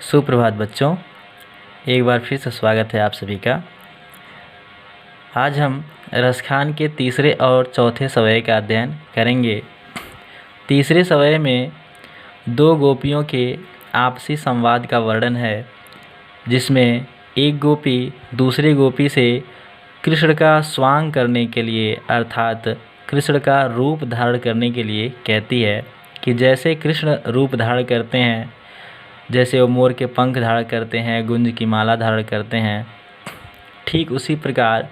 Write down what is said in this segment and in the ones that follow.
सुप्रभात बच्चों, एक बार फिर से स्वागत है आप सभी का। आज हम रसखान के तीसरे और चौथे सवय का अध्ययन करेंगे। तीसरे सवय में दो गोपियों के आपसी संवाद का वर्णन है, जिसमें एक गोपी दूसरी गोपी से कृष्ण का स्वांग करने के लिए अर्थात कृष्ण का रूप धारण करने के लिए कहती है कि जैसे कृष्ण रूप धारण करते हैं, जैसे वो मोर के पंख धारण करते हैं, गुंज की माला धारण करते हैं, ठीक उसी प्रकार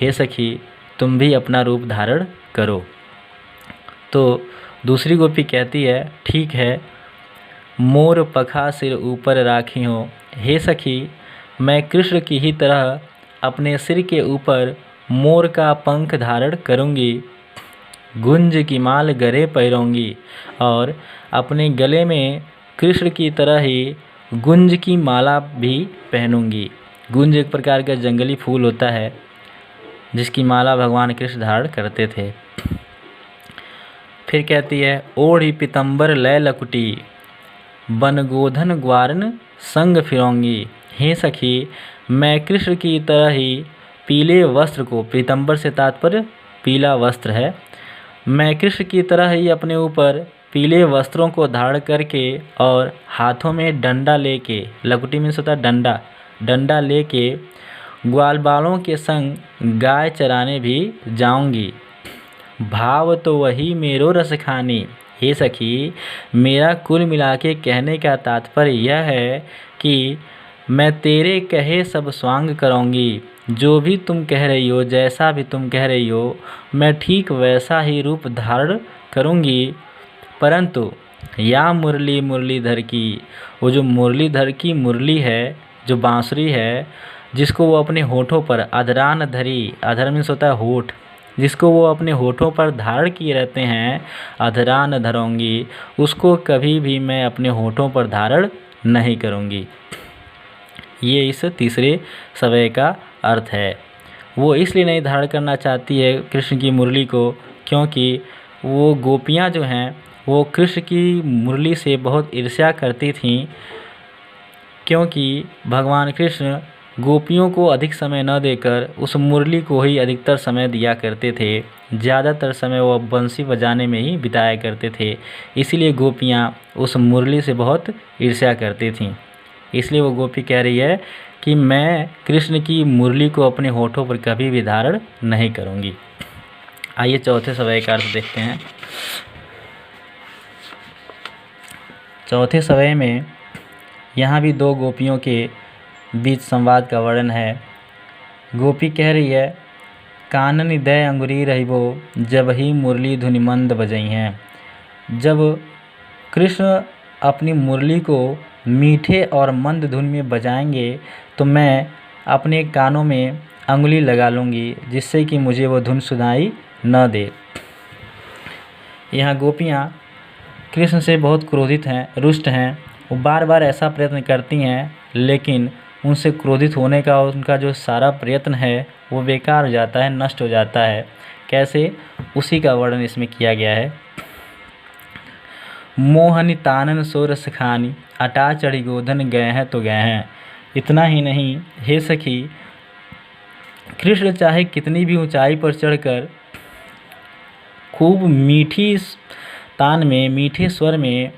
हे सखी तुम भी अपना रूप धारण करो। तो दूसरी गोपी कहती है, ठीक है, मोर पखा सिर ऊपर राखी हो, हे सखी मैं कृष्ण की ही तरह अपने सिर के ऊपर मोर का पंख धारण करूँगी, गुंज की माल गले पहनूंगी और अपने गले में कृष्ण की तरह ही गुंज की माला भी पहनूंगी। गुंज एक प्रकार का जंगली फूल होता है, जिसकी माला भगवान कृष्ण धारण करते थे। फिर कहती है, ओढ़ी पीतम्बर लय लकुटी, बन गोधन ग्वारन संग फिरौंगी, हे सखी मैं कृष्ण की तरह ही पीले वस्त्र को, पीतम्बर से तात्पर्य पीला वस्त्र है, मैं कृष्ण की तरह ही अपने ऊपर पीले वस्त्रों को धारण करके और हाथों में डंडा लेके, लकुटी में होता है डंडा लेके ग्वालबालों के संग गाय चराने भी जाऊंगी। भाव तो वही मेरो रस खानी, हे सखी मेरा कुल मिला के कहने का तात्पर्य यह है कि मैं तेरे कहे सब स्वांग कराऊंगी। जो भी तुम कह रही हो, जैसा भी तुम कह रही हो, मैं ठीक वैसा ही रूप धारण करूंगी। परंतु या मुरली मुरलीधर की, वो जो मुरलीधर की मुरली है, जो बांसुरी है, जिसको वो अपने होठों पर अधरान धरी, अधर मीन्स होता है होठ, जिसको वो अपने होठों पर धारण किए रहते हैं, अधरान धरूंगी, उसको कभी भी मैं अपने होठों पर धारण नहीं करूंगी। ये इस तीसरे सवय का अर्थ है। वो इसलिए नहीं धारण करना चाहती है कृष्ण की मुरली को, क्योंकि वो गोपियाँ जो हैं वो कृष्ण की मुरली से बहुत ईर्ष्या करती थीं, क्योंकि भगवान कृष्ण गोपियों को अधिक समय न देकर उस मुरली को ही अधिकतर समय दिया करते थे। ज़्यादातर समय वो बंसी बजाने में ही बिताया करते थे, इसीलिए गोपियाँ उस मुरली से बहुत ईर्ष्या करती थीं। इसलिए वो गोपी कह रही है कि मैं कृष्ण की मुरली को अपने होठों पर कभी भी धारण नहीं करूँगी। आइए चौथे सवय का अर्थ देखते हैं। चौथे सवय में यहाँ भी दो गोपियों के बीच संवाद का वर्णन है। गोपी कह रही है, कानन दय अंगुरी रहिबो, जब ही मुरली धुनि मंद बजई हैं। जब कृष्ण अपनी मुरली को मीठे और मंद धुन में बजाएंगे तो मैं अपने कानों में अंगुली लगा लूँगी, जिससे कि मुझे वो धुन सुनाई न दे। यहाँ गोपियाँ कृष्ण से बहुत क्रोधित हैं, रुष्ट हैं। वो बार बार ऐसा प्रयत्न करती हैं, लेकिन उनसे क्रोधित होने का उनका जो सारा प्रयत्न है वो बेकार हो जाता है, नष्ट हो जाता है। कैसे, उसी का वर्णन इसमें किया गया है। मोहनी तानन सो रस खानी, अटा चढ़ी गोधन गए हैं तो गए हैं। इतना ही नहीं, हे सखी कृष्ण चाहे कितनी भी ऊंचाई पर चढ़कर खूब मीठी तान में, मीठे स्वर में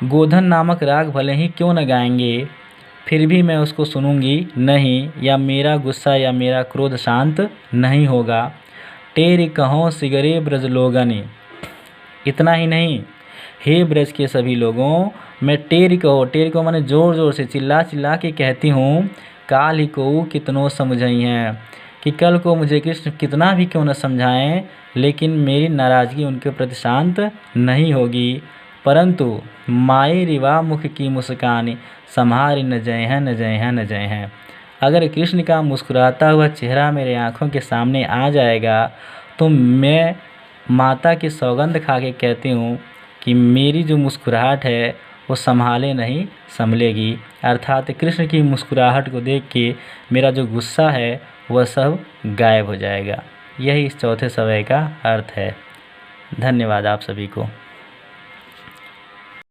गोधन नामक राग भले ही क्यों न गाएंगे, फिर भी मैं उसको सुनूंगी नहीं, या मेरा गुस्सा या मेरा क्रोध शांत नहीं होगा। टेर कहो सिगरे ब्रज लोगनी, इतना ही नहीं, हे ब्रज के सभी लोगों, मैं टेर कहो माने ज़ोर ज़ोर से चिल्ला चिल्ला के कहती हूँ, काल ही को कितनों समझई हैं, कि कल को मुझे कृष्ण कितना भी क्यों न समझाएं, लेकिन मेरी नाराज़गी उनके प्रति शांत नहीं होगी। परंतु माए रिवा मुख की मुस्कान, संहारी न जय हैं न जय हैं न जय हैं। अगर कृष्ण का मुस्कुराता हुआ चेहरा मेरे आँखों के सामने आ जाएगा तो मैं माता की सौगंध खा के कहती हूँ कि मेरी जो मुस्कुराहट है वो संभाले नहीं संभलेगी। अर्थात कृष्ण की मुस्कुराहट को देख के मेरा जो गुस्सा है वह सब गायब हो जाएगा। यही इस चौथे सवय का अर्थ है। धन्यवाद आप सभी को।